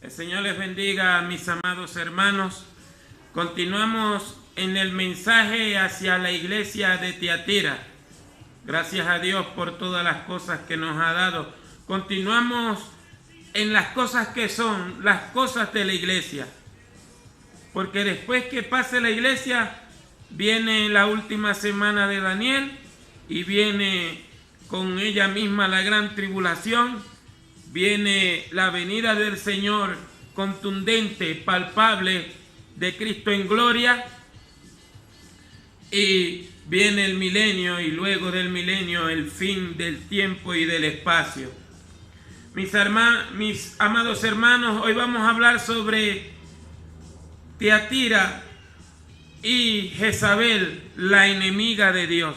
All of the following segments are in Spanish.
El Señor les bendiga, mis amados hermanos. Continuamos en el mensaje hacia la iglesia de Tiatira. Gracias a Dios por todas las cosas que nos ha dado. Continuamos en las cosas que son las cosas de la iglesia. Porque después que pase la iglesia, viene la última semana de Daniel y viene con ella misma la gran tribulación. Viene la venida del Señor contundente, palpable, de Cristo en gloria. Y viene el milenio, y luego del milenio el fin del tiempo y del espacio. Mis amados hermanos, hoy vamos a hablar sobre Tiatira y Jezabel, la enemiga de Dios.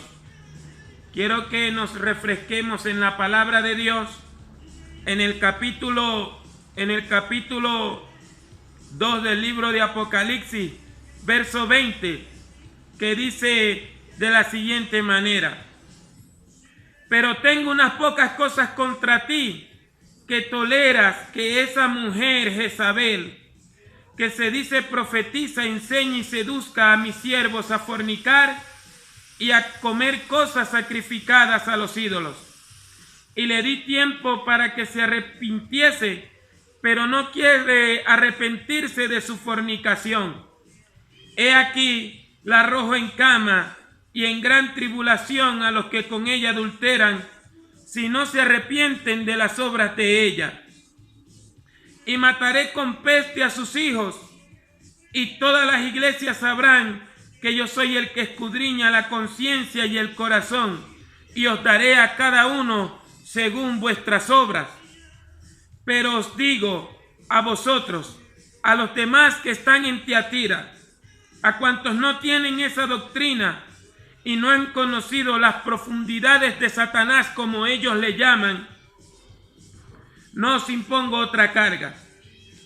Quiero que nos refresquemos en la palabra de Dios. En el capítulo 2 del libro de Apocalipsis, verso 20, que dice de la siguiente manera: pero tengo unas pocas cosas contra ti, que toleras que esa mujer Jezabel, que se dice profetiza, enseña y seduzca a mis siervos a fornicar y a comer cosas sacrificadas a los ídolos. Y le di tiempo para que se arrepintiese, pero no quiere arrepentirse de su fornicación. He aquí, la arrojo en cama y en gran tribulación a los que con ella adulteran, si no se arrepienten de las obras de ella. Y mataré con peste a sus hijos, y todas las iglesias sabrán que yo soy el que escudriña la conciencia y el corazón, y os daré a cada uno según vuestras obras. Pero os digo a vosotros, a los demás que están en Tiatira, a cuantos no tienen esa doctrina y no han conocido las profundidades de Satanás, como ellos le llaman, no os impongo otra carga.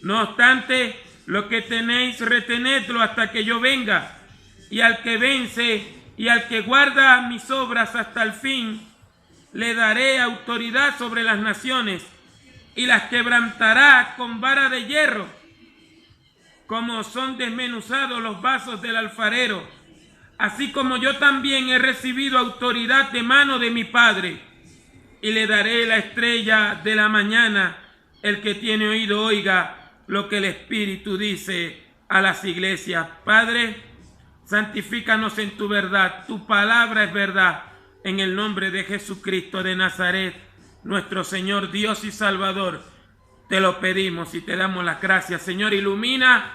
No obstante, lo que tenéis, retenedlo hasta que yo venga. Y al que vence y al que guarda mis obras hasta el fin, le daré autoridad sobre las naciones, y las quebrantará con vara de hierro, como son desmenuzados los vasos del alfarero, así como yo también he recibido autoridad de mano de mi Padre. Y le daré la estrella de la mañana. El que tiene oído oiga lo que el Espíritu dice a las iglesias. Padre, santifícanos en tu verdad. Tu palabra es verdad. En el nombre de Jesucristo de Nazaret, nuestro Señor, Dios y Salvador, te lo pedimos y te damos las gracias. Señor, ilumina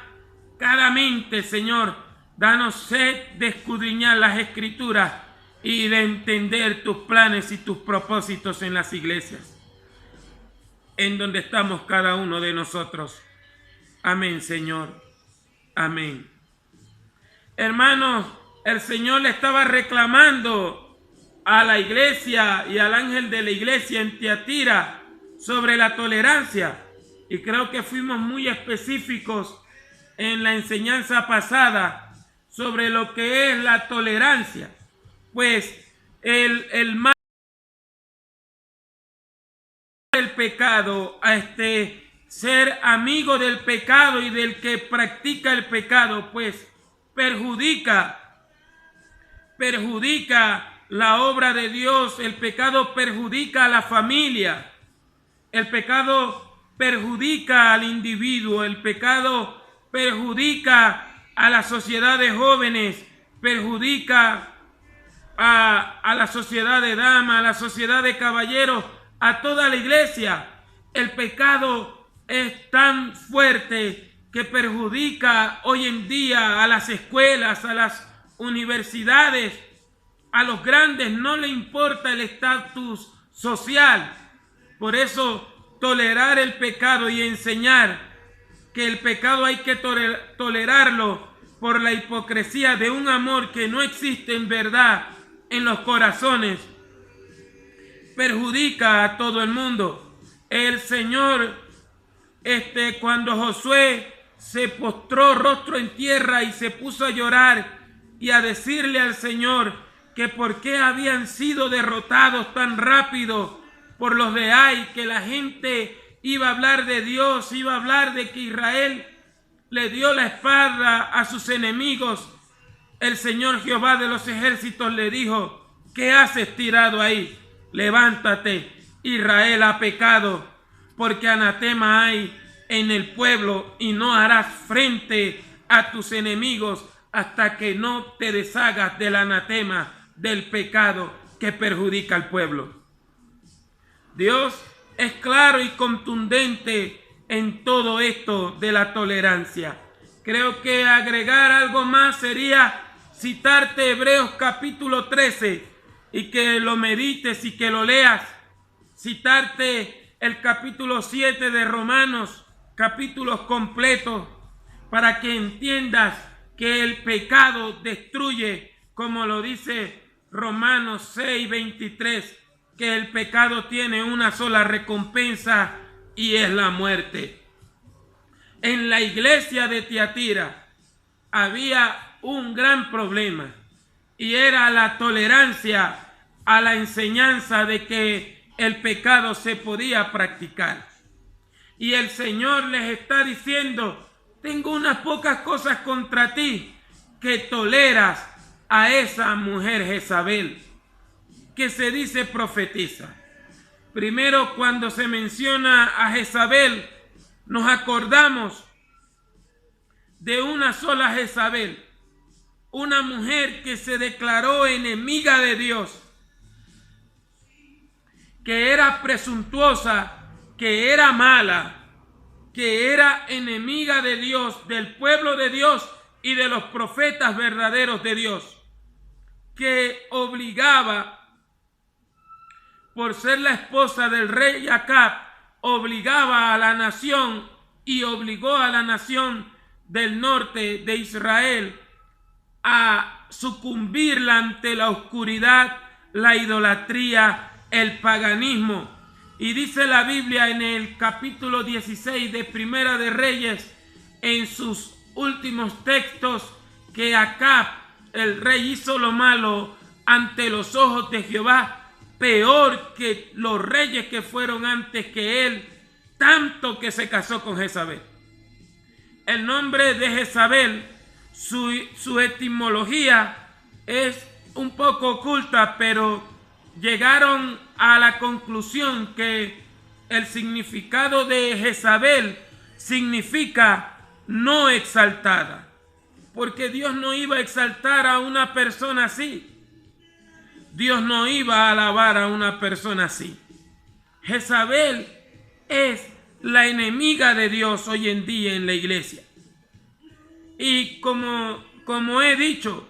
cada mente, Señor. Danos sed de escudriñar las Escrituras y de entender tus planes y tus propósitos en las iglesias, en donde estamos cada uno de nosotros. Amén, Señor. Amén. Hermanos, el Señor le estaba reclamando a la iglesia y al ángel de la iglesia en Tiatira sobre la tolerancia. Y creo que fuimos muy específicos en la enseñanza pasada sobre lo que es la tolerancia. Pues el mal del pecado, ser amigo del pecado y del que practica el pecado, pues perjudica la obra de Dios. El pecado perjudica a la familia, el pecado perjudica al individuo, el pecado perjudica a la sociedad de jóvenes, perjudica a la sociedad de damas, a la sociedad de caballeros, a toda la iglesia. El pecado es tan fuerte que perjudica hoy en día a las escuelas, a las universidades. A los grandes no le importa el estatus social. Por eso, tolerar el pecado y enseñar que el pecado hay que tolerarlo por la hipocresía de un amor que no existe en verdad en los corazones, perjudica a todo el mundo. El Señor, cuando Josué se postró rostro en tierra y se puso a llorar y a decirle al Señor que por qué habían sido derrotados tan rápido por los de Ai, que la gente iba a hablar de Dios, iba a hablar de que Israel le dio la espalda a sus enemigos, el Señor Jehová de los ejércitos le dijo: ¿qué haces tirado ahí? Levántate, Israel ha pecado, porque anatema hay en el pueblo y no harás frente a tus enemigos hasta que no te deshagas del anatema, del pecado que perjudica al pueblo. Dios es claro y contundente en todo esto de la tolerancia. Creo que agregar algo más sería citarte Hebreos capítulo 13 y que lo medites y que lo leas. Citarte el capítulo 7 de Romanos, capítulos completos, para que entiendas que el pecado destruye, como lo dice Romanos 6:23, que el pecado tiene una sola recompensa y es la muerte. En la iglesia de Tiatira había un gran problema y era la tolerancia a la enseñanza de que el pecado se podía practicar. Y el Señor les está diciendo: tengo unas pocas cosas contra ti, que toleras a esa mujer Jezabel, que se dice profetiza. Primero, cuando se menciona a Jezabel, nos acordamos de una sola Jezabel, una mujer que se declaró enemiga de Dios, que era presuntuosa, que era mala, que era enemiga de Dios, del pueblo de Dios y de los profetas verdaderos de Dios, que obligaba, por ser la esposa del rey Acab, obligaba a la nación y obligó a la nación del norte de Israel a sucumbirla ante la oscuridad, la idolatría, el paganismo. Y dice la Biblia en el capítulo 16 de Primera de Reyes, en sus últimos textos, que Acab, el rey, hizo lo malo ante los ojos de Jehová, peor que los reyes que fueron antes que él, tanto que se casó con Jezabel. El nombre de Jezabel, su etimología es un poco oculta, pero llegaron a la conclusión que el significado de Jezabel significa no exaltada, porque Dios no iba a exaltar a una persona así. Dios no iba a alabar a una persona así. Jezabel es la enemiga de Dios hoy en día en la iglesia. Y como he dicho,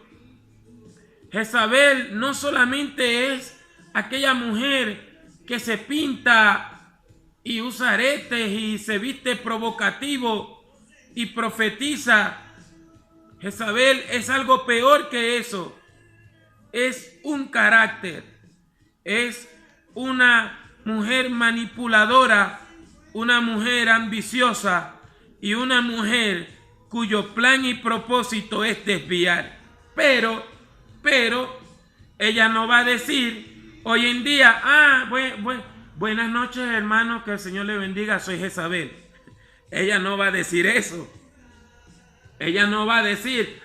Jezabel no solamente es aquella mujer que se pinta y usa aretes y se viste provocativo y profetiza. Jezabel es algo peor que eso. Es un carácter, es una mujer manipuladora, una mujer ambiciosa y una mujer cuyo plan y propósito es desviar. Pero ella no va a decir hoy en día: buenas noches, hermano, que el Señor le bendiga, soy Jezabel. Ella no va a decir eso. Ella no va a decir: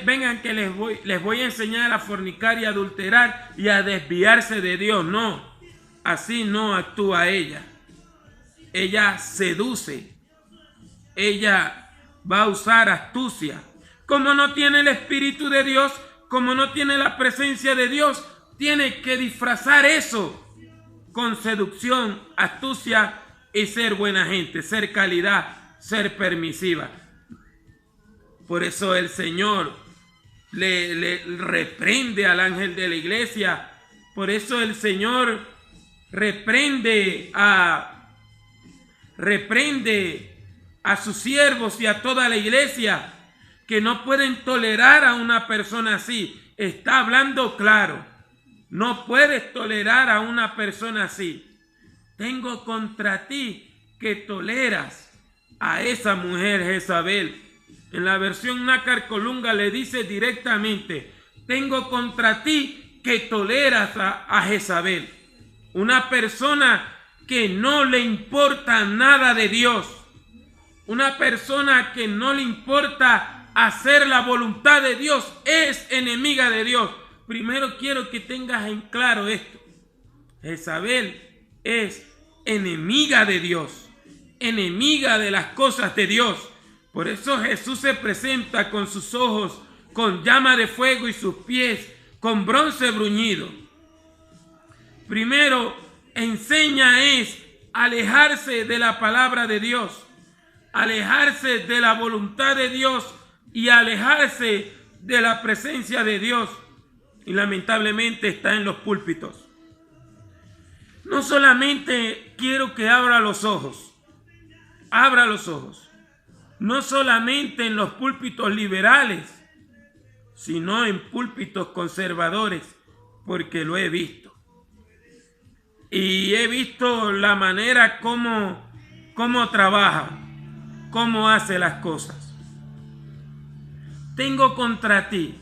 vengan que les voy a enseñar a fornicar y adulterar y a desviarse de Dios. No, así no actúa ella. Ella seduce. Ella va a usar astucia. Como no tiene el Espíritu de Dios, como no tiene la presencia de Dios, tiene que disfrazar eso con seducción, astucia y ser buena gente, ser calidad, ser permisiva. Por eso el Señor le reprende al ángel de la iglesia. Por eso el Señor reprende a sus siervos y a toda la iglesia, que no pueden tolerar a una persona así. Está hablando claro. No puedes tolerar a una persona así. Tengo contra ti que toleras a esa mujer Jezabel. En la versión Nácar Colunga le dice directamente: tengo contra ti que toleras a Jezabel. Una persona que no le importa nada de Dios, una persona que no le importa hacer la voluntad de Dios, es enemiga de Dios. Primero quiero que tengas en claro esto. Jezabel es enemiga de Dios, enemiga de las cosas de Dios. Por eso Jesús se presenta con sus ojos con llama de fuego y sus pies con bronce bruñido. Primero, enseña es alejarse de la palabra de Dios, alejarse de la voluntad de Dios y alejarse de la presencia de Dios. Y lamentablemente está en los púlpitos. No solamente quiero que abra los ojos, no solamente en los púlpitos liberales, sino en púlpitos conservadores, porque lo he visto. Y he visto la manera como trabaja, cómo hace las cosas. Tengo contra ti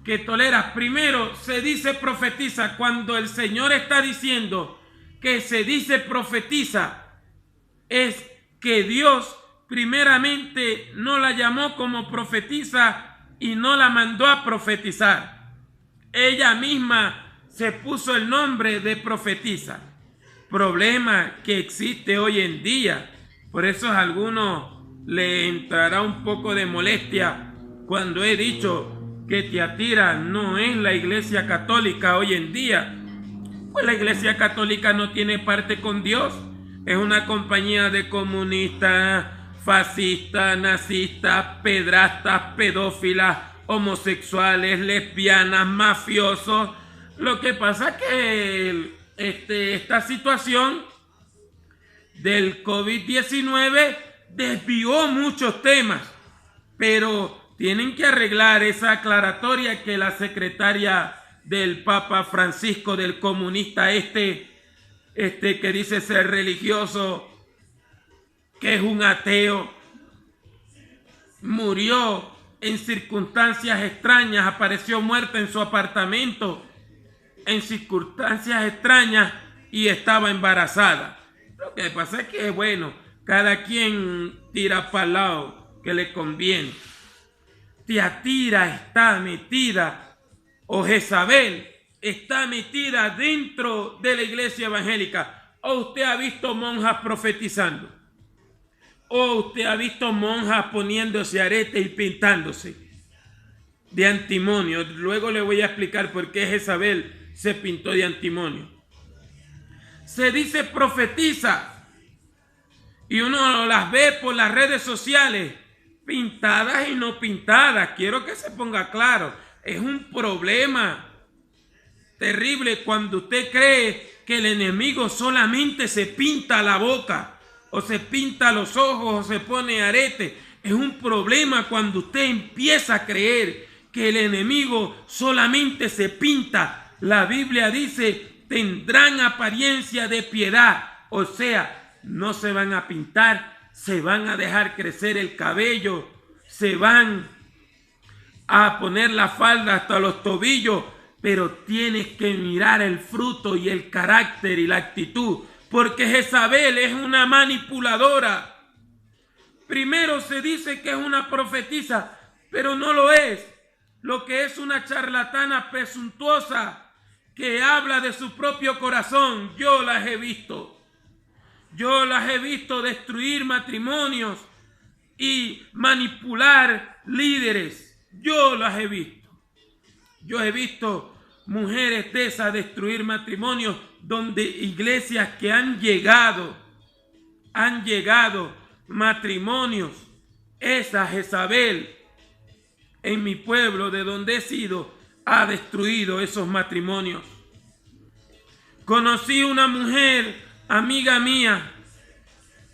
que toleras. Primero, se dice profetiza. Cuando el Señor está diciendo que se dice profetiza, es que Dios primeramente no la llamó como profetiza y no la mandó a profetizar. Ella misma se puso el nombre de profetiza. Problema que existe hoy en día. Por eso a algunos le entrará un poco de molestia cuando he dicho que Tiatira no es la iglesia católica hoy en día. Pues la iglesia católica no tiene parte con Dios. Es una compañía de comunistas, fascistas, nazistas, pedrastas, pedófilas, homosexuales, lesbianas, mafiosos. Lo que pasa es que esta situación del COVID-19 desvió muchos temas, pero tienen que arreglar esa aclaratoria que la secretaria del Papa Francisco, del comunista que dice ser religioso, que es un ateo, murió en circunstancias extrañas, apareció muerta en su apartamento en circunstancias extrañas y estaba embarazada. Lo que pasa es que, bueno, cada quien tira para el lado que le conviene. Tiatira está metida, o Jezabel está metida dentro de la iglesia evangélica. ¿O usted ha visto monjas profetizando? ¿O usted ha visto monjas poniéndose arete y pintándose de antimonio? Luego le voy a explicar por qué Jezabel se pintó de antimonio. Se dice profetiza y uno las ve por las redes sociales, pintadas y no pintadas. Quiero que se ponga claro, es un problema terrible cuando usted cree que el enemigo solamente se pinta la boca o se pinta los ojos o se pone arete. Es un problema cuando usted empieza a creer que el enemigo solamente se pinta. La Biblia dice, tendrán apariencia de piedad. O sea, no se van a pintar, se van a dejar crecer el cabello, se van a poner la falda hasta los tobillos, pero tienes que mirar el fruto y el carácter y la actitud, porque Jezabel es una manipuladora. Primero se dice que es una profetisa, pero no lo es. Lo que es una charlatana presuntuosa que habla de su propio corazón. Yo las he visto. Yo las he visto destruir matrimonios y manipular líderes. Yo las he visto. Yo he visto mujeres de esas destruir matrimonios donde iglesias que han llegado matrimonios. Esa Jezabel en mi pueblo de donde he sido ha destruido esos matrimonios. Conocí una mujer, amiga mía,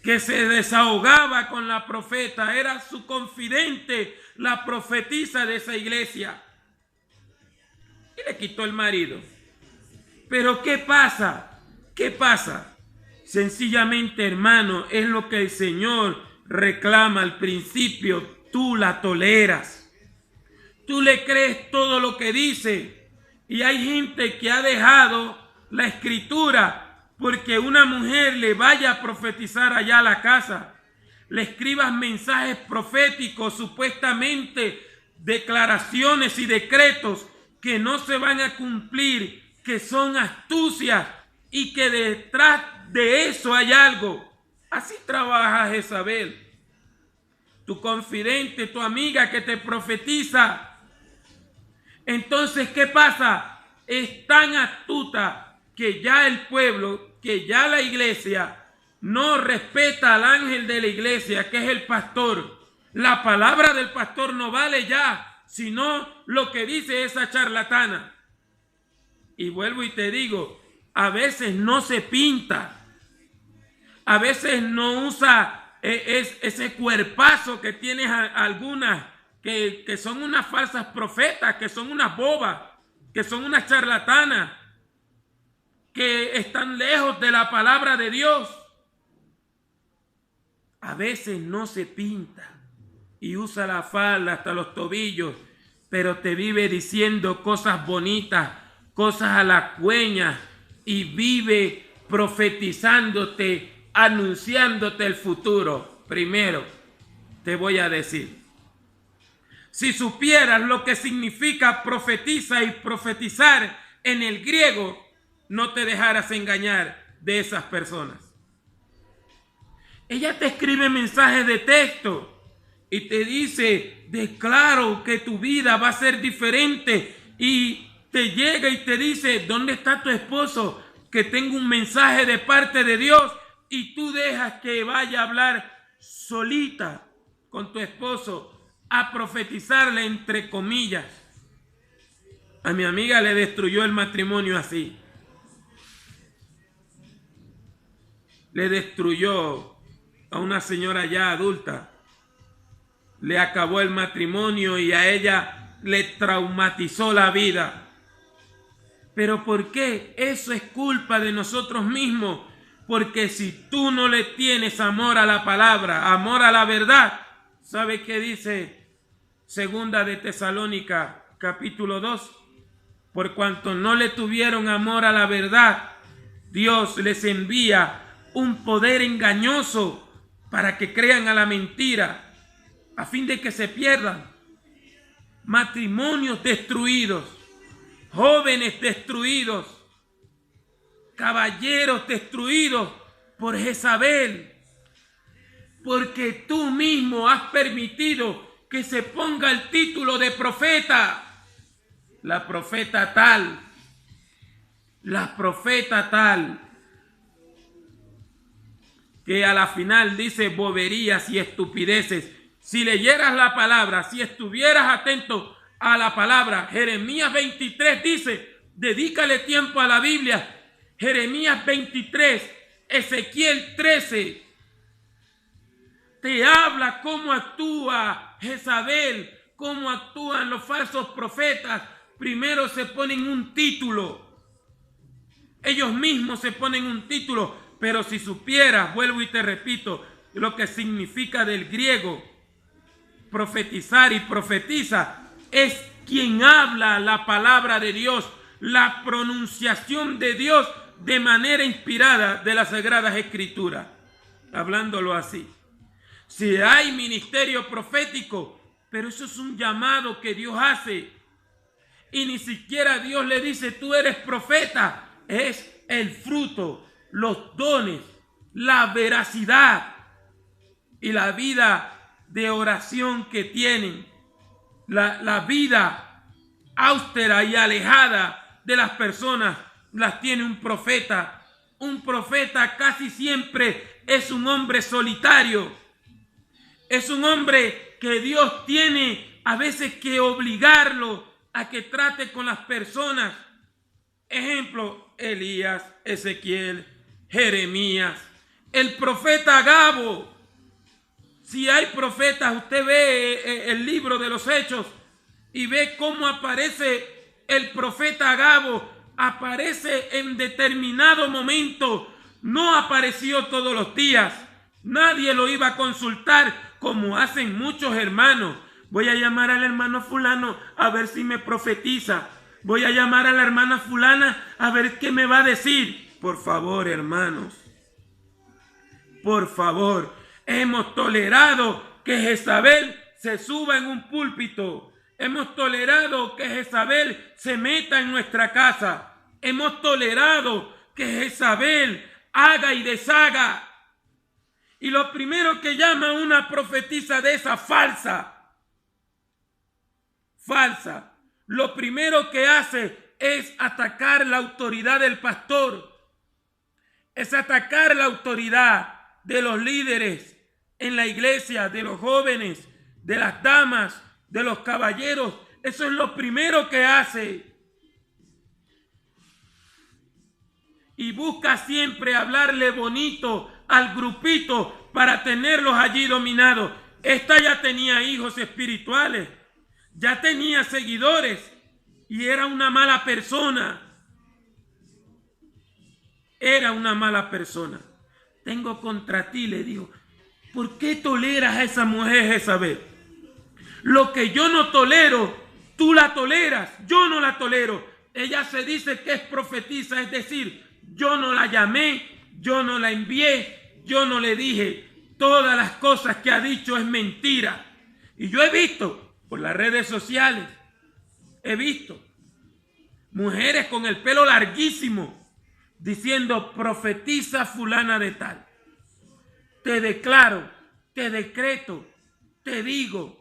que se desahogaba con la profeta, era su confidente, la profetisa de esa iglesia, y le quitó el marido. Pero ¿qué pasa? ¿Qué pasa? Sencillamente, hermano, es lo que el Señor reclama al principio. Tú la toleras. Tú le crees todo lo que dice. Y hay gente que ha dejado la escritura porque una mujer le vaya a profetizar allá a la casa, le escribas mensajes proféticos, supuestamente declaraciones y decretos que no se van a cumplir, que son astucias y que detrás de eso hay algo. Así trabaja Jezabel, tu confidente, tu amiga que te profetiza. Entonces, ¿qué pasa? Es tan astuta que ya el pueblo, que ya la iglesia no respeta al ángel de la iglesia, que es el pastor. La palabra del pastor no vale ya, sino lo que dice esa charlatana. Y vuelvo y te digo, a veces no se pinta, a veces no usa ese cuerpazo que tienes algunas, que son unas falsas profetas, que son unas bobas, que son unas charlatanas, que están lejos de la palabra de Dios. A veces no se pinta y usa la falda hasta los tobillos, pero te vive diciendo cosas bonitas, cosas halagüeñas, y vive profetizándote, anunciándote el futuro. Primero, te voy a decir, si supieras lo que significa profetiza y profetizar en el griego, no te dejaras engañar de esas personas. Ella te escribe mensajes de texto y te dice, declaro que tu vida va a ser diferente, y te llega y te dice, ¿dónde está tu esposo? Que tengo un mensaje de parte de Dios, y tú dejas que vaya a hablar solita con tu esposo, a profetizarle entre comillas. A mi amiga le destruyó el matrimonio así. Le destruyó a una señora ya adulta. Le acabó el matrimonio y a ella le traumatizó la vida. ¿Pero por qué? Eso es culpa de nosotros mismos. Porque si tú no le tienes amor a la palabra, amor a la verdad, ¿sabe qué dice Segunda de Tesalónica, capítulo 2? Por cuanto no le tuvieron amor a la verdad, Dios les envía un poder engañoso para que crean a la mentira, a fin de que se pierdan. Matrimonios destruidos, jóvenes destruidos, caballeros destruidos por Jezabel, porque tú mismo has permitido que se ponga el título de profeta. La profeta tal, la profeta tal, que a la final dice boberías y estupideces. Si leyeras la palabra, si estuvieras atento a la palabra, Jeremías 23 dice, dedícale tiempo a la Biblia. Jeremías 23, Ezequiel 13, te habla cómo actúa Jezabel, cómo actúan los falsos profetas. Primero se ponen un título, ellos mismos se ponen un título, pero si supieras, vuelvo y te repito, lo que significa del griego profetizar y profetiza, es quien habla la palabra de Dios, la pronunciación de Dios de manera inspirada de las Sagradas Escrituras, hablándolo así. Si hay ministerio profético, pero eso es un llamado que Dios hace, y ni siquiera Dios le dice tú eres profeta, es el fruto, los dones, la veracidad y la vida de oración que tienen, la vida austera y alejada de las personas, las tiene un profeta. Un profeta casi siempre es un hombre solitario, es un hombre que Dios tiene a veces que obligarlo a que trate con las personas. Ejemplo, Elías, Ezequiel, Jeremías, el profeta Gabo. Si hay profetas, usted ve el libro de los Hechos y ve cómo aparece el profeta Gabo. Aparece en determinado momento, no apareció todos los días. Nadie lo iba a consultar como hacen muchos hermanos. Voy a llamar al hermano fulano a ver si me profetiza. Voy a llamar a la hermana fulana a ver qué me va a decir. Por favor, hermanos, por favor, hemos tolerado que Jezabel se suba en un púlpito. Hemos tolerado que Jezabel se meta en nuestra casa. Hemos tolerado que Jezabel haga y deshaga. Y lo primero que llama una profetisa de esa falsa, lo primero que hace es atacar la autoridad del pastor, es atacar la autoridad de los líderes en la iglesia, de los jóvenes, de las damas, de los caballeros. Eso es lo primero que hace. Y busca siempre hablarle bonito al grupito para tenerlos allí dominados. Esta ya tenía hijos espirituales, ya tenía seguidores y era una mala persona. Era una mala persona. Tengo contra ti, le dijo. ¿Por qué toleras a esa mujer Jezabel? Lo que yo no tolero, tú la toleras. Yo no la tolero. Ella se dice que es profetisa, es decir, yo no la llamé, yo no la envié, yo no le dije. Todas las cosas que ha dicho es mentira. Y yo he visto por las redes sociales, he visto mujeres con el pelo larguísimo diciendo profetiza fulana de tal. Te declaro, te decreto, te digo.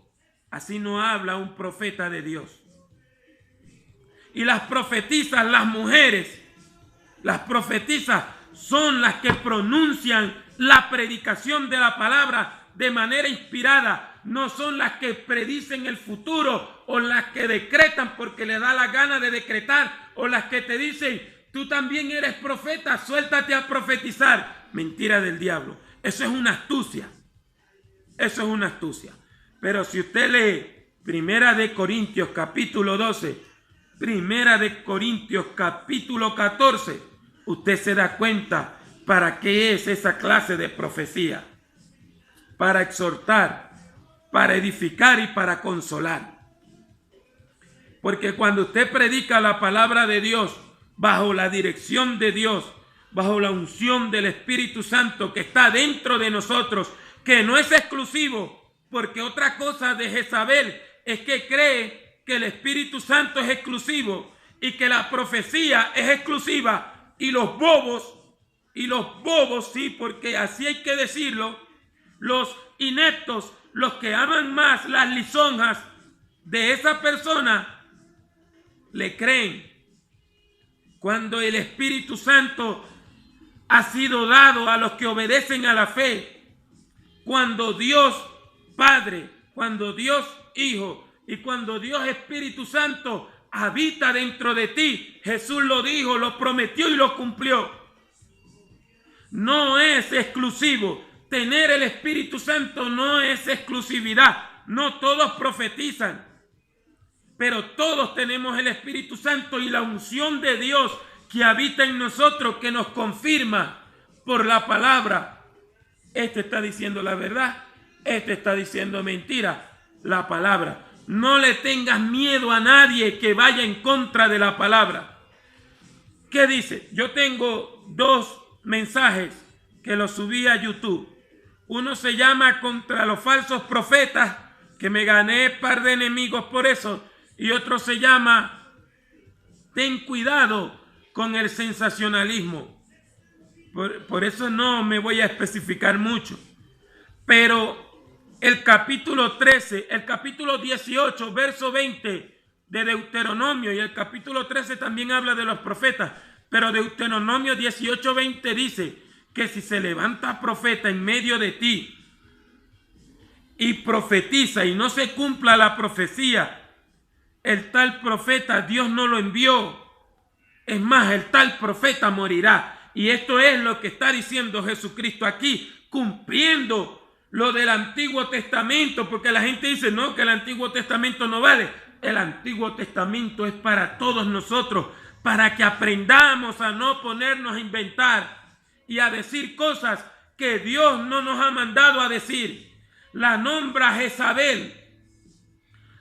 Así no habla un profeta de Dios. Y las profetisas, las mujeres, las profetisas son las que pronuncian la predicación de la palabra de manera inspirada. No son las que predicen el futuro o las que decretan porque le da la gana de decretar, o las que te dicen tú también eres profeta, suéltate a profetizar. Mentira del diablo. Eso es una astucia. Eso es una astucia. Pero si usted lee Primera de Corintios capítulo 12, Primera de Corintios capítulo 14, usted se da cuenta para qué es esa clase de profecía. Para exhortar, para edificar y para consolar. Porque cuando usted predica la palabra de Dios bajo la dirección de Dios, bajo la unción del Espíritu Santo que está dentro de nosotros, que no es exclusivo, porque otra cosa de Jezabel es que cree que el Espíritu Santo es exclusivo y que la profecía es exclusiva, y los bobos, sí, porque así hay que decirlo, los ineptos, los que aman más las lisonjas de esa persona, le creen. Cuando el Espíritu Santo ha sido dado a los que obedecen a la fe, cuando Dios Padre, cuando Dios Hijo y cuando Dios Espíritu Santo habita dentro de ti. Jesús lo dijo, lo prometió y lo cumplió. No es exclusivo. Tener el Espíritu Santo no es exclusividad. No todos profetizan, pero todos tenemos el Espíritu Santo y la unción de Dios que habita en nosotros, que nos confirma por la palabra. Este está diciendo la verdad, este está diciendo mentira. La palabra. No le tengas miedo a nadie que vaya en contra de la palabra. ¿Qué dice? Yo tengo 2 mensajes que los subí a YouTube. Uno se llama Contra los falsos profetas, que me gané un par de enemigos por eso. Y otro se llama Ten cuidado con el sensacionalismo. Por eso no me voy a especificar mucho. Pero el capítulo 13, el capítulo 18, verso 20 de Deuteronomio, y el capítulo 13 también habla de los profetas, pero Deuteronomio 18, 20 dice que si se levanta profeta en medio de ti y profetiza y no se cumpla la profecía, el tal profeta Dios no lo envió. Es más, el tal profeta morirá. Y esto es lo que está diciendo Jesucristo aquí, cumpliendo lo del Antiguo Testamento, porque la gente dice, no, que el Antiguo Testamento no vale. El Antiguo Testamento es para todos nosotros, para que aprendamos a no ponernos a inventar y a decir cosas que Dios no nos ha mandado a decir. La nombra Jezabel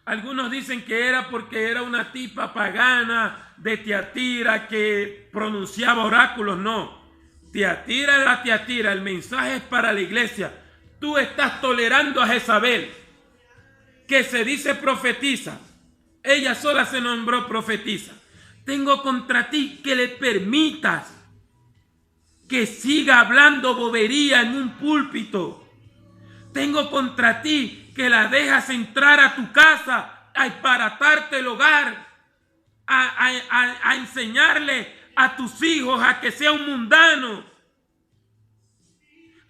Algunos dicen que era porque era una tipa pagana de Tiatira que pronunciaba oráculos. No, Tiatira es la Tiatira, el mensaje es para la iglesia. Tú estás tolerando a Jezabel, que se dice profetiza. Ella sola se nombró profetiza. Tengo contra ti que le permitas que siga hablando bobería en un púlpito. Tengo contra ti que la dejas entrar a tu casa a disparatarte el hogar, a enseñarle a tus hijos a que sea un mundano,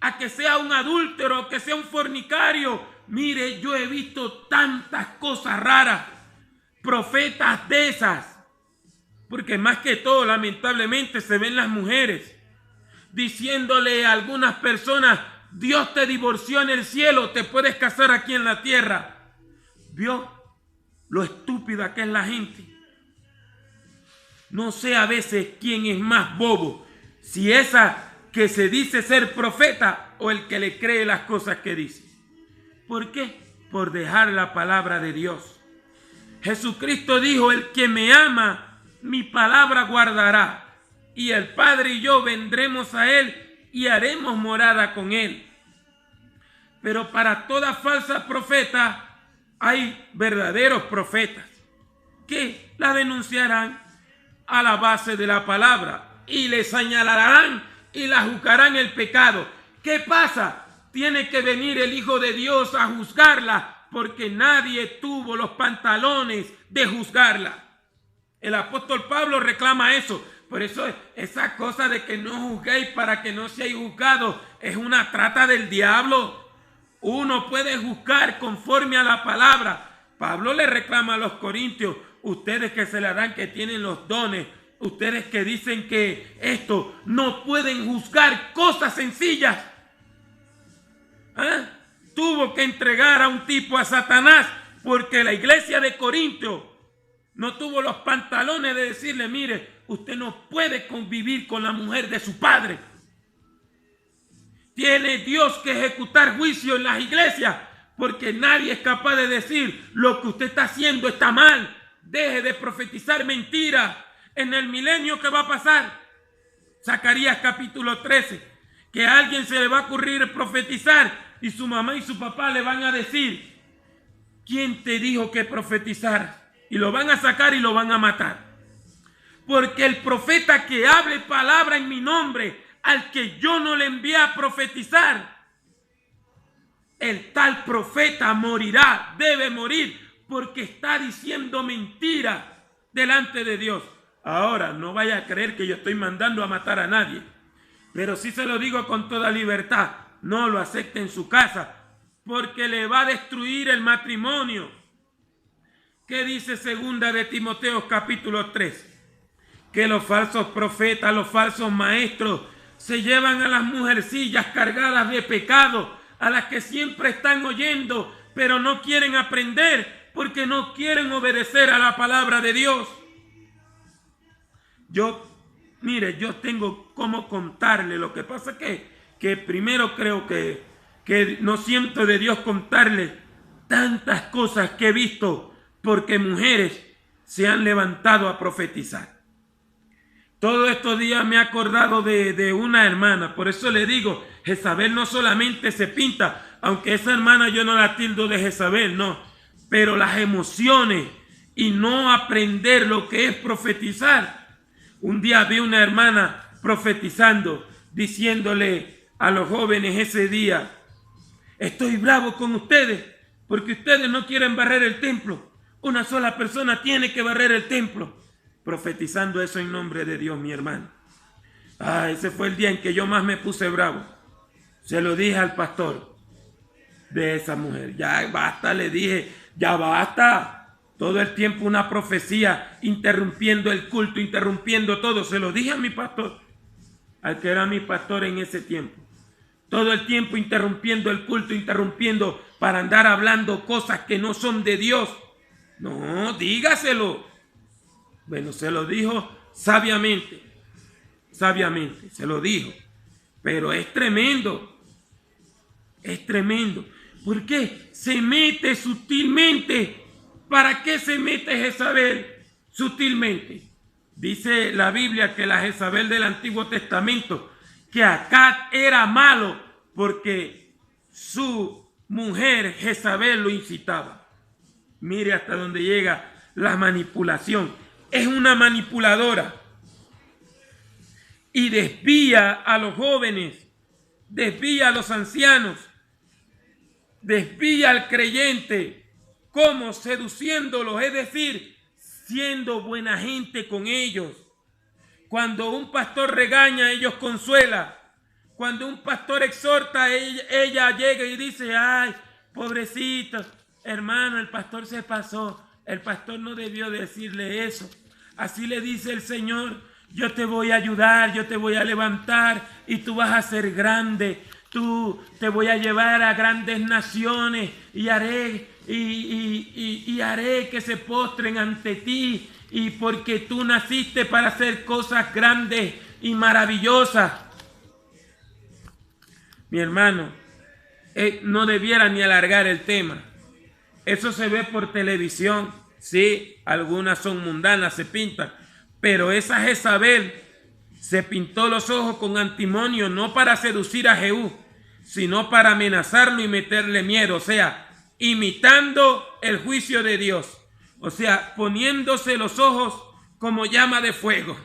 a que sea un adúltero, que sea un fornicario. Mire, yo he visto tantas cosas raras, profetas de esas, porque más que todo, lamentablemente, se ven las mujeres diciéndole a algunas personas: Dios te divorció en el cielo, te puedes casar aquí en la tierra. ¿Vio lo estúpida que es la gente? No sé a veces quién es más bobo, si esa que se dice ser profeta o el que le cree las cosas que dice. ¿Por qué? Por dejar la palabra de Dios. Jesucristo dijo: el que me ama, mi palabra guardará, y el Padre y yo vendremos a él y haremos morada con él. Pero para toda falsa profeta hay verdaderos profetas que la denunciarán a la base de la palabra y le señalarán y la juzgarán el pecado. ¿Qué pasa? Tiene que venir el Hijo de Dios a juzgarla, porque nadie tuvo los pantalones de juzgarla. El apóstol Pablo reclama eso. Por eso esa cosa de que no juzguéis para que no seáis juzgados es una trata del diablo. Uno puede juzgar conforme a la palabra. Pablo le reclama a los corintios: ustedes que se le dan, que tienen los dones, ustedes que dicen que esto, no pueden juzgar cosas sencillas. Tuvo que entregar a un tipo a Satanás porque la iglesia de Corinto no tuvo los pantalones de decirle: mire, usted no puede convivir con la mujer de su padre. Tiene Dios que ejecutar juicio en las iglesias, porque nadie es capaz de decir: lo que usted está haciendo está mal. Deje de profetizar mentiras. En el milenio que va a pasar, Zacarías capítulo 13, que a alguien se le va a ocurrir profetizar y su mamá y su papá le van a decir: ¿quién te dijo que profetizaras? Y lo van a sacar y lo van a matar. Porque el profeta que hable palabra en mi nombre, al que yo no le envié a profetizar, el tal profeta morirá, debe morir, porque está diciendo mentira delante de Dios. Ahora, no vaya a creer que yo estoy mandando a matar a nadie, pero sí se lo digo con toda libertad: no lo acepte en su casa, porque le va a destruir el matrimonio. ¿Qué dice segunda de Timoteo capítulo 3? Que los falsos profetas, los falsos maestros, se llevan a las mujercillas cargadas de pecado, a las que siempre están oyendo, pero no quieren aprender, porque no quieren obedecer a la palabra de Dios. Yo tengo cómo contarle. Lo que pasa es que primero creo que no siento de Dios contarle tantas cosas que he visto, porque mujeres se han levantado a profetizar. Todos estos días me he acordado de una hermana. Por eso le digo, Jezabel no solamente se pinta, aunque esa hermana yo no la tildo de Jezabel, no, pero las emociones y no aprender lo que es profetizar. Un día vi una hermana profetizando, diciéndole a los jóvenes ese día: estoy bravo con ustedes porque ustedes no quieren barrer el templo. Una sola persona tiene que barrer el templo. Profetizando eso en nombre de Dios, mi hermano. Ese fue el día en que yo más me puse bravo. Se lo dije al pastor de esa mujer: ya basta, le dije, ya basta. Todo el tiempo una profecía, interrumpiendo el culto, interrumpiendo todo. Se lo dije a mi pastor, al que era mi pastor en ese tiempo. Todo el tiempo interrumpiendo el culto, interrumpiendo para andar hablando cosas que no son de Dios. No, dígaselo. Bueno, se lo dijo sabiamente, se lo dijo. Pero es tremendo, ¿Por qué? Se mete sutilmente ¿Para qué se mete Jezabel sutilmente? Dice la Biblia que la Jezabel del Antiguo Testamento, que Acab era malo porque su mujer Jezabel lo incitaba. Mire hasta dónde llega la manipulación. Es una manipuladora y desvía a los jóvenes, desvía a los ancianos, desvía al creyente, como seduciéndolos, es decir, siendo buena gente con ellos. Cuando un pastor regaña, ellos consuelan. Cuando un pastor exhorta, ella llega y dice: ay, pobrecito, hermano, el pastor se pasó. El pastor no debió decirle eso. Así le dice el Señor: yo te voy a ayudar, yo te voy a levantar y tú vas a ser grande. Tú te voy a llevar a grandes naciones y haré que se postren ante ti, y porque tú naciste para hacer cosas grandes y maravillosas. Mi hermano, no debiera ni alargar el tema. Eso se ve por televisión. Sí, algunas son mundanas, se pintan. Pero esa Jezabel se pintó los ojos con antimonio, no para seducir a Jehú, sino para amenazarlo y meterle miedo. O sea, imitando el juicio de Dios. O sea, poniéndose los ojos como llama de fuego.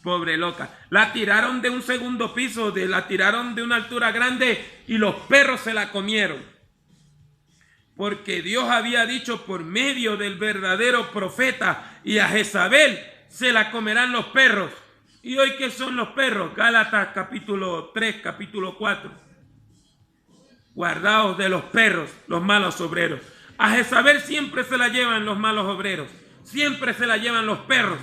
Pobre loca. La tiraron de un segundo piso, la tiraron de una altura grande y los perros se la comieron. Porque Dios había dicho por medio del verdadero profeta: y a Jezabel se la comerán los perros. ¿Y hoy qué son los perros? Gálatas capítulo 3, capítulo 4. Guardaos de los perros, los malos obreros. A Jezabel siempre se la llevan los malos obreros. Siempre se la llevan los perros.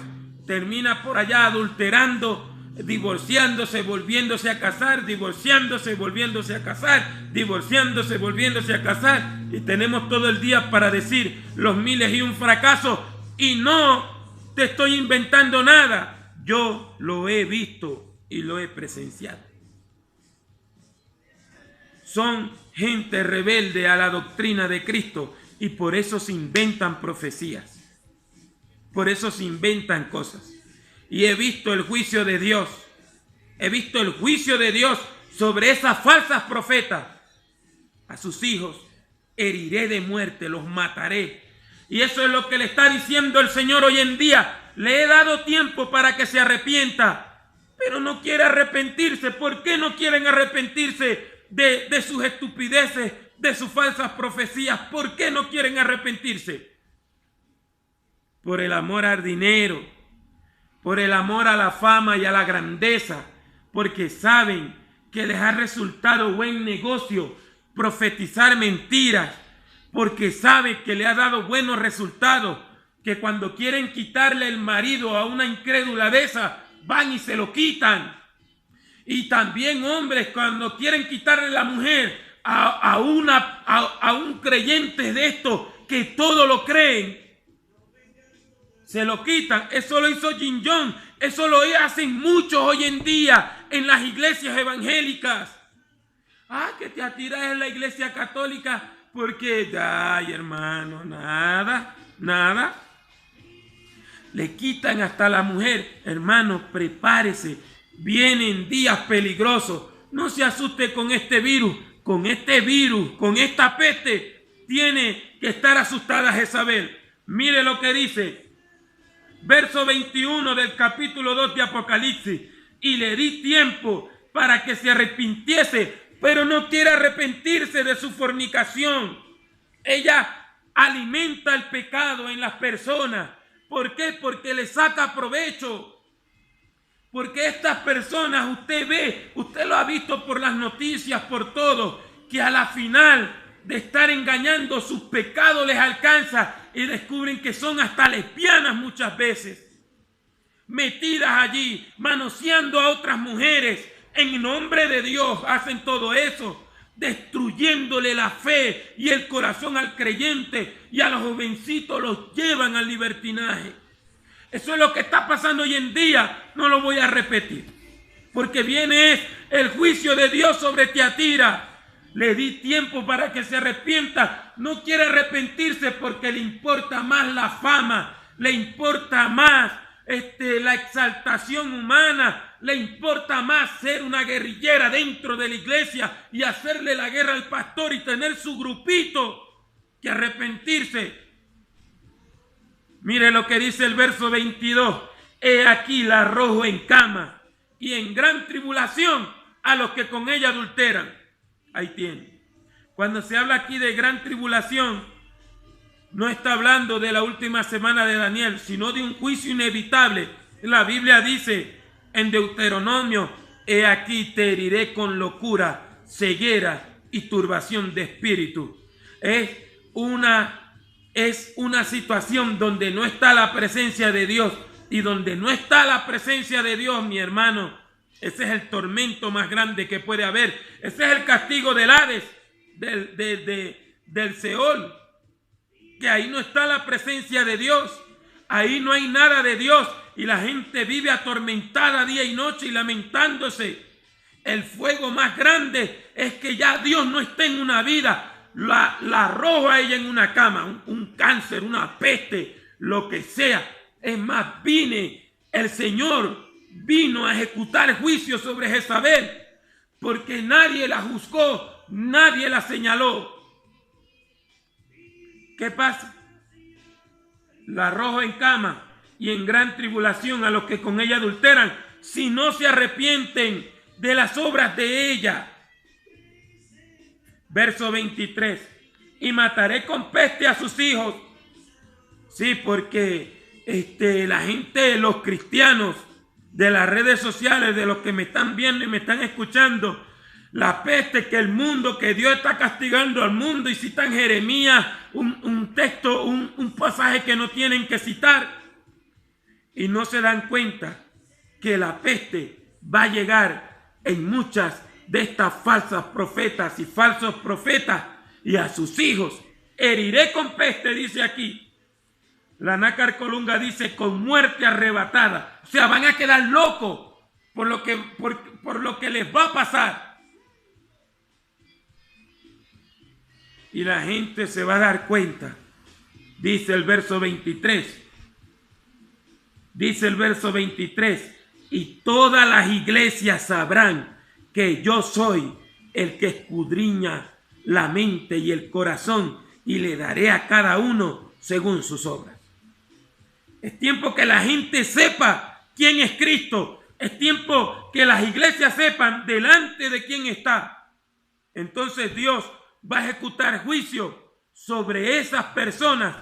Termina por allá adulterando, divorciándose, volviéndose a casar, divorciándose, volviéndose a casar, divorciándose, volviéndose a casar. Y tenemos todo el día para decir los miles y un fracasos. Y no te estoy inventando nada. Yo lo he visto y lo he presenciado. Son gente rebelde a la doctrina de Cristo y por eso se inventan profecías. Por eso se inventan cosas. Y he visto el juicio de Dios. He visto el juicio de Dios sobre esas falsas profetas. A sus hijos heriré de muerte, los mataré. Y eso es lo que le está diciendo el Señor hoy en día. Le he dado tiempo para que se arrepienta, pero no quiere arrepentirse. ¿Por qué no quieren arrepentirse de sus estupideces, de sus falsas profecías? ¿Por qué no quieren arrepentirse? Por el amor al dinero, por el amor a la fama y a la grandeza, porque saben que les ha resultado buen negocio profetizar mentiras, porque saben que le ha dado buenos resultados, que cuando quieren quitarle el marido a una incrédula de esa, van y se lo quitan. Y también hombres, cuando quieren quitarle la mujer a un creyente de estos que todo lo creen, se lo quitan. Eso lo hizo Jin Yong. Eso lo hacen muchos hoy en día en las iglesias evangélicas. Que te atiras en la iglesia católica porque, ay hermano, nada. Le quitan hasta la mujer. Hermano, prepárese. Vienen días peligrosos. No se asuste con este virus. Con esta peste. Tiene que estar asustada Jezabel. Mire lo que dice. Verso 21 del capítulo 2 de Apocalipsis. Y le di tiempo para que se arrepintiese, pero no quiere arrepentirse de su fornicación. Ella alimenta el pecado en las personas. ¿Por qué? Porque le saca provecho. Porque estas personas, usted lo ha visto por las noticias, por todo, que a la final de estar engañando, sus pecados les alcanza y descubren que son hasta lesbianas muchas veces. Metidas allí, manoseando a otras mujeres. En nombre de Dios hacen todo eso, destruyéndole la fe y el corazón al creyente, y a los jovencitos los llevan al libertinaje. Eso es lo que está pasando hoy en día. No lo voy a repetir, porque viene el juicio de Dios sobre Tiatira. Le di tiempo para que se arrepienta. No quiere arrepentirse porque le importa más la fama, le importa más la exaltación humana, le importa más ser una guerrillera dentro de la iglesia y hacerle la guerra al pastor y tener su grupito que arrepentirse. Mire lo que dice el verso 22. He aquí la arrojo en cama y en gran tribulación a los que con ella adulteran. Ahí tiene. Cuando se habla aquí de gran tribulación, no está hablando de la última semana de Daniel, sino de un juicio inevitable. La Biblia dice en Deuteronomio: he aquí te heriré con locura, ceguera y turbación de espíritu. Es una situación donde no está la presencia de Dios, y donde no está la presencia de Dios, mi hermano, ese es el tormento más grande que puede haber. Ese es el castigo del Hades, del Seol, que ahí no está la presencia de Dios, ahí no hay nada de Dios y la gente vive atormentada día y noche y lamentándose. El fuego más grande es que ya Dios no está en una vida, la arroja a ella en una cama, un cáncer, una peste, lo que sea. Es más, el Señor vino a ejecutar juicio sobre Jezabel, porque nadie la juzgó, nadie la señaló. ¿Qué pasa? La arrojo en cama y en gran tribulación a los que con ella adulteran, si no se arrepienten de las obras de ella. Verso 23. Y mataré con peste a sus hijos. Sí, porque la gente, los cristianos de las redes sociales, de los que me están viendo y me están escuchando, la peste que el mundo, que Dios está castigando al mundo, y citan Jeremías, un texto, un pasaje que no tienen que citar, y no se dan cuenta que la peste va a llegar en muchas de estas falsas profetas y falsos profetas, y a sus hijos heriré con peste, dice aquí. La Nácar Colunga dice con muerte arrebatada. O sea, van a quedar locos por lo que les va a pasar. Y la gente se va a dar cuenta. Dice el verso 23. Dice el verso 23. Y todas las iglesias sabrán que yo soy el que escudriña la mente y el corazón, y le daré a cada uno según sus obras. Es tiempo que la gente sepa quién es Cristo. Es tiempo que las iglesias sepan delante de quién está. Entonces Dios va a ejecutar juicio sobre esas personas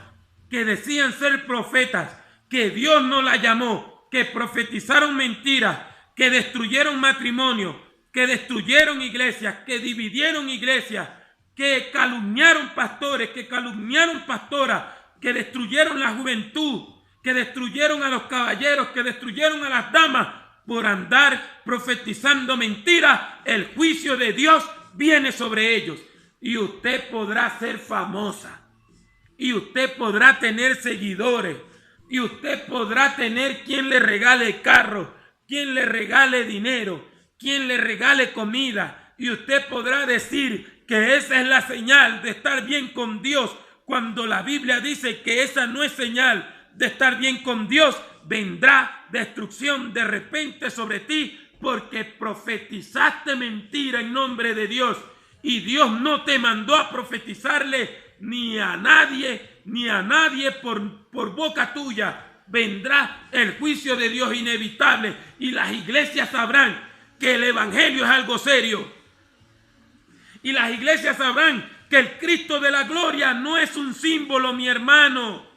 que decían ser profetas, que Dios no la llamó, que profetizaron mentiras, que destruyeron matrimonio, que destruyeron iglesias, que dividieron iglesias, que calumniaron pastores, que calumniaron pastoras, que destruyeron la juventud, que destruyeron a los caballeros, que destruyeron a las damas por andar profetizando mentiras. El juicio de Dios viene sobre ellos, y usted podrá ser famosa, y usted podrá tener seguidores, y usted podrá tener quien le regale carro, quien le regale dinero, quien le regale comida, y usted podrá decir que esa es la señal de estar bien con Dios, cuando la Biblia dice que esa no es señal de estar bien con Dios. Vendrá destrucción de repente sobre ti porque profetizaste mentira en nombre de Dios, y Dios no te mandó a profetizarle ni a nadie por boca tuya. Vendrá el juicio de Dios inevitable, y las iglesias sabrán que el evangelio es algo serio, y las iglesias sabrán que el Cristo de la gloria no es un símbolo, mi hermano,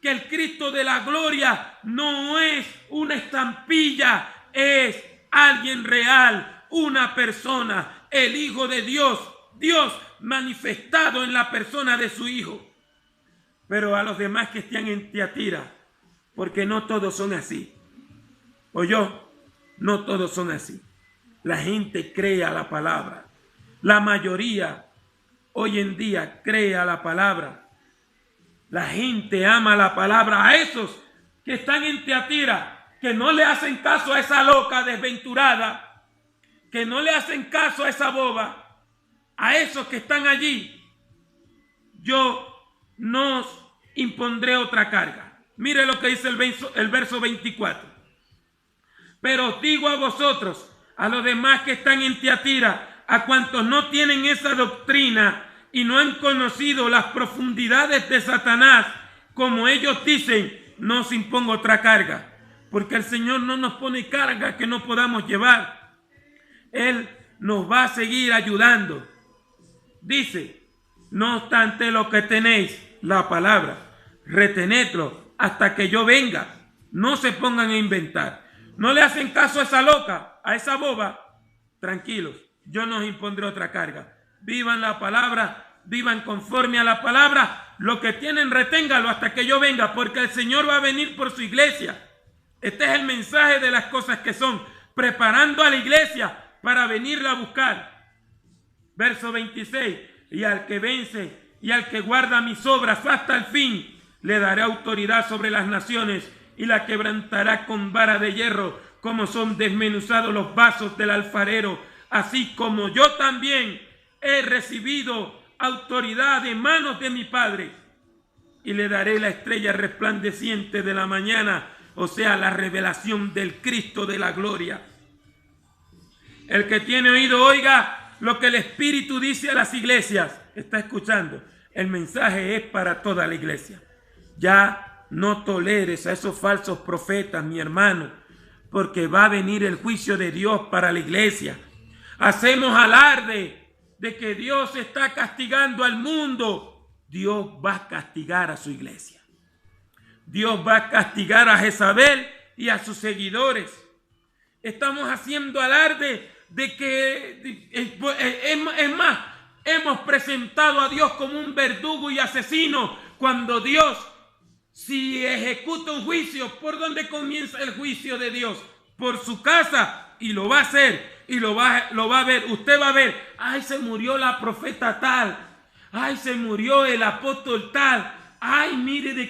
que el Cristo de la gloria no es una estampilla, es alguien real, una persona, el Hijo de Dios, Dios manifestado en la persona de su Hijo. Pero a los demás que están en Tiatira, porque no todos son así, no todos son así. La gente cree a la palabra, la mayoría hoy en día cree a la palabra. La gente ama la palabra. A esos que están en Tiatira, que no le hacen caso a esa loca desventurada, que no le hacen caso a esa boba, a esos que están allí, yo no os impondré otra carga. Mire lo que dice el verso 24. Pero os digo a vosotros, a los demás que están en Tiatira, a cuantos no tienen esa doctrina y no han conocido las profundidades de Satanás, como ellos dicen, no os impongo otra carga, porque el Señor no nos pone carga que no podamos llevar. Él nos va a seguir ayudando. Dice, no obstante lo que tenéis, la palabra, retenedlo hasta que yo venga. No se pongan a inventar. No le hacen caso a esa loca, a esa boba. Tranquilos, yo no os impondré otra carga. Vivan la palabra, vivan conforme a la palabra. Lo que tienen, reténgalo hasta que yo venga, porque el Señor va a venir por su iglesia. Este es el mensaje de las cosas que son, preparando a la iglesia para venirla a buscar. Verso 26, y al que vence y al que guarda mis obras hasta el fin, le daré autoridad sobre las naciones y la quebrantará con vara de hierro, como son desmenuzados los vasos del alfarero, así como yo también he recibido autoridad de manos de mi Padre. Y le daré la estrella resplandeciente de la mañana, o sea, la revelación del Cristo de la gloria. El que tiene oído, oiga lo que el Espíritu dice a las iglesias. Está escuchando. El mensaje es para toda la iglesia. Ya no toleres a esos falsos profetas, mi hermano, porque va a venir el juicio de Dios para la iglesia. Hacemos alarde de que Dios está castigando al mundo. Dios va a castigar a su iglesia. Dios va a castigar a Jezabel y a sus seguidores. Estamos haciendo alarde de que, es más, hemos presentado a Dios como un verdugo y asesino, cuando Dios, si ejecuta un juicio, ¿por dónde comienza el juicio de Dios? Por su casa, y lo va a hacer, y lo va a ver. Usted va a ver, ay, se murió la profeta tal, ay, se murió el apóstol tal, ay, mire de